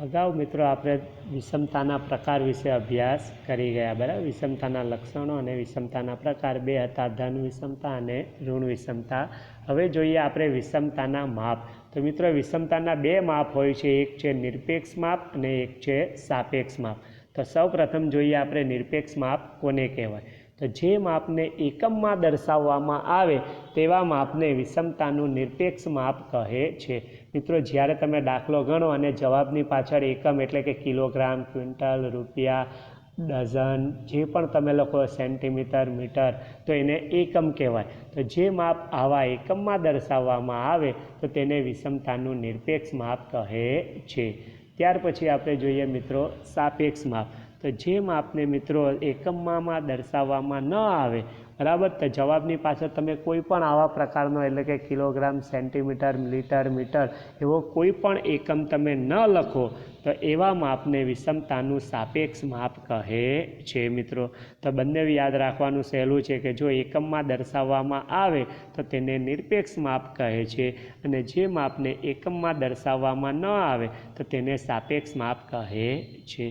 અગાઉ મિત્રો આપણે વિષમતાના પ્રકાર વિશે અભ્યાસ કરી ગયા, બરાબર। વિષમતાના લક્ષણો અને વિષમતાના પ્રકાર બે હતા, ધન વિષમતા અને ઋણ વિષમતા। હવે જોઈએ આપણે વિષમતાના માપ। તો મિત્રો વિષમતાના બે માપ હોય છે, એક છે નિરપેક્ષ માપ અને એક છે સાપેક્ષ માપ। તો સૌ પ્રથમ જોઈએ આપણે નિરપેક્ષ માપ કોને કહેવાય। તો જે માપને એકમમાં દર્શાવવામાં આવે તેવા માપને વિષમતાનું નિરપેક્ષ માપ કહે છે। મિત્રો જ્યારે તમે દાખલો ગણો અને જવાબની પાછળ એકમ એટલે કે કિલોગ્રામ, ક્વિન્ટલ, રૂપિયા, ડઝન જે પણ તમે લખો, સેન્ટીમીટર, મીટર, તો એને એકમ કહેવાય। તો જે માપ આવા એકમમાં દર્શાવવામાં આવે તો તેને વિષમતાનું નિરપેક્ષ માપ કહે છે। ત્યાર પછી આપણે જોઈએ મિત્રો સાપેક્ષ માપ। તો જે માપને મિત્રો એકમમાં દર્શાવવામાં ન આવે, બરાબર, તો જવાબની પાછળ તમે કોઈ પણ આવા પ્રકારનો એટલે કે કિલોગ્રામ, સેન્ટીમીટર, લીટર, મીટર એવો કોઈ પણ એકમ તમે ન લખો તો એવા માપને વિષમતાનું સાપેક્ષ માપ કહે છે। મિત્રો તો બંને યાદ રાખવાનું સહેલું છે કે જો એકમમાં દર્શાવવામાં આવે તો તેને નિરપેક્ષ માપ કહે છે અને જે માપને એકમમાં દર્શાવવામાં ન આવે તો તેને સાપેક્ષ માપ કહે છે।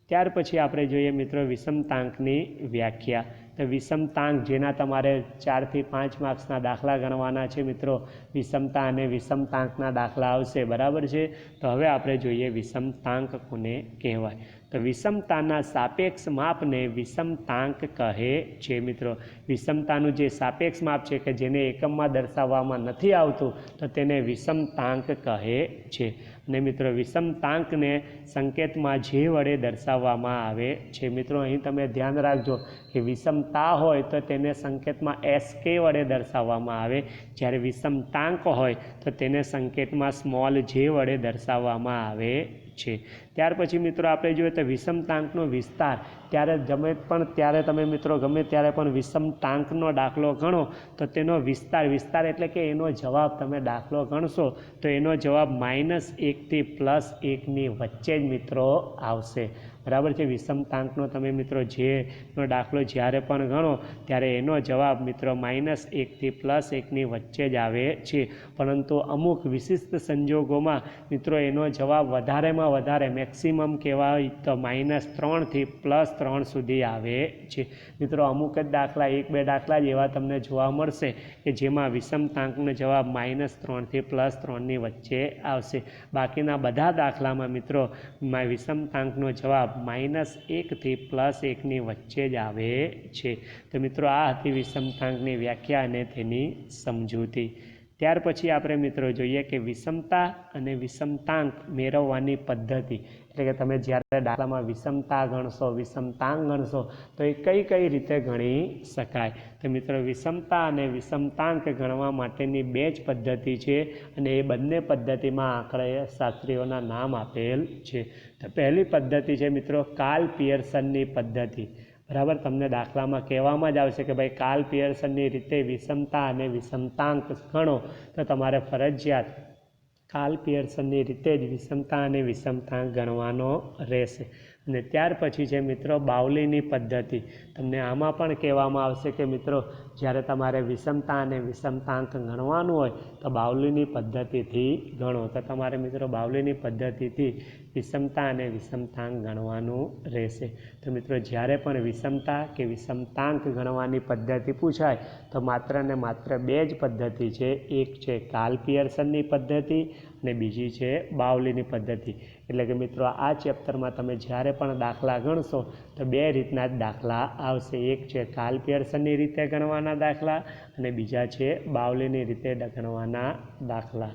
ત્યાર પછી આપણે જોઈએ મિત્રો વિષમતાંકની વ્યાખ્યા। તો વિષમતાંક જેના તમારે 4 થી 5 માર્ક્સના દાખલા ગણવાના છે મિત્રો, વિષમતા અને વિષમતાંકના દાખલા આવશે, બરાબર છે। તો હવે આપણે જોઈએ વિષમતાંક કોને કહેવાય। તો વિષમતાના સાપેક્ષ માપને વિષમતાંક કહે છે। મિત્રો વિષમતાનું જે સાપેક્ષ માપ છે કે જેને એકમમાં દર્શાવવામાં નથી આવતું તો તેને વિષમતાંક કહે છે। અને મિત્રો વિષમતાંકને સંકેતમાં જે વડે દર્શાવવામાં આવે છે। મિત્રો અહીં તમે ધ્યાન રાખજો કે વિષમતા હોય તો તેને સંકેતમાં SK વડે દર્શાવવામાં આવે, જ્યારે વિષમતાંક હોય તો તેને સંકેતમાં સ્મોલ જે વડે દર્શાવવામાં આવે છે। ત્યાર પછી મિત્રો આપણે જોઈએ તો વિષમતાંકનો વિસ્તાર। ત્યારે તમે મિત્રો ગમે ત્યારે પણ વિષમતાંકનો દાખલો ગણો તો તેનો વિસ્તાર એટલે કે એનો જવાબ તમે દાખલો ગણશો તો એનો જવાબ -1 થી +1ની વચ્ચે જ મિત્રો આવશે, બરાબર છે। વિષમતાંકનો તમે મિત્રો જેનો દાખલો જ્યારે પણ ગણો ત્યારે એનો જવાબ મિત્રો -1 થી +1ની વચ્ચે જ આવે છે, પરંતુ અમુક વિશિષ્ટ સંજોગોમાં મિત્રો એનો જવાબ વધારેમાં વધારે મેક્સિમમ કહેવાય તો -3 થી +3 સુધી આવે છે। મિત્રો અમુક જ દાખલા, 1-2 દાખલા જ એવા તમને જોવા મળશે કે જેમાં વિષમતાંકનો જવાબ -3 થી +3ની વચ્ચે આવશે, બાકીના બધા દાખલામાં મિત્રો વિષમતાંકનો જવાબ -1 થી +1ની વચ્ચે જ આવે છે। તો મિત્રો આ હતી વિષમતાંકની વ્યાખ્યા અને તેની સમજૂતી। ત્યાર પછી આપણે મિત્રો જોઈએ કે વિષમતા અને વિષમતાંક મેળવવાની પદ્ધતિ, એટલે કે તમે જ્યારે દાખલામાં વિષમતા ગણશો, વિષમતાંક ગણશો તો એ કઈ રીતે ગણી શકાય। તો મિત્રો વિષમતા અને વિષમતાંક ગણવા માટેની બે જ પદ્ધતિ છે અને એ બંને પદ્ધતિમાં આંકડાશાસ્ત્રીઓના નામ આપેલ છે। તો પહેલી પદ્ધતિ છે મિત્રો કાર્લ પિયર્સનની પદ્ધતિ, બરાબર। તમને દાખલામાં કહેવામાં જ આવશે કે ભાઈ કાર્લ પિયર્સનની રીતે વિષમતા અને વિષમતાંક ગણો તો તમારે ફરજિયાત કાર્લ પિયર્સનની રીતે જ વિષમતા અને વિષમતાંક ગણવાનો રહેશે। અને ત્યાર પછી છે મિત્રો બાઉલીની પદ્ધતિ। તમને આમાં પણ કહેવામાં આવશે કે મિત્રો જ્યારે તમારે વિષમતા અને વિષમતાંક ગણવાનું હોય તો બાઉલીની પદ્ધતિથી ગણો। તો તમારે મિત્રો બાઉલીની પદ્ધતિથી વિષમતા અને વિષમતાંક ગણવાનું રહેશે। તો મિત્રો જ્યારે પણ વિષમતા કે વિષમતાંક ગણવાની પદ્ધતિ પૂછાય તો માત્ર ને માત્ર બે જ પદ્ધતિ છે, એક છે કાર્લ પિયર્સનની પદ્ધતિ અને બીજી છે બાઉલીની પદ્ધતિ। એટલે કે મિત્રો આ ચેપ્ટરમાં તમે જ્યારે પણ દાખલા ગણશો તો બે રીતના જ દાખલા આવશે, એક છે કાર્લ પિયર્સનની રીતે ગણવાના દાખલા અને બીજા છે બાઉલીની રીતે ગણવાના દાખલા।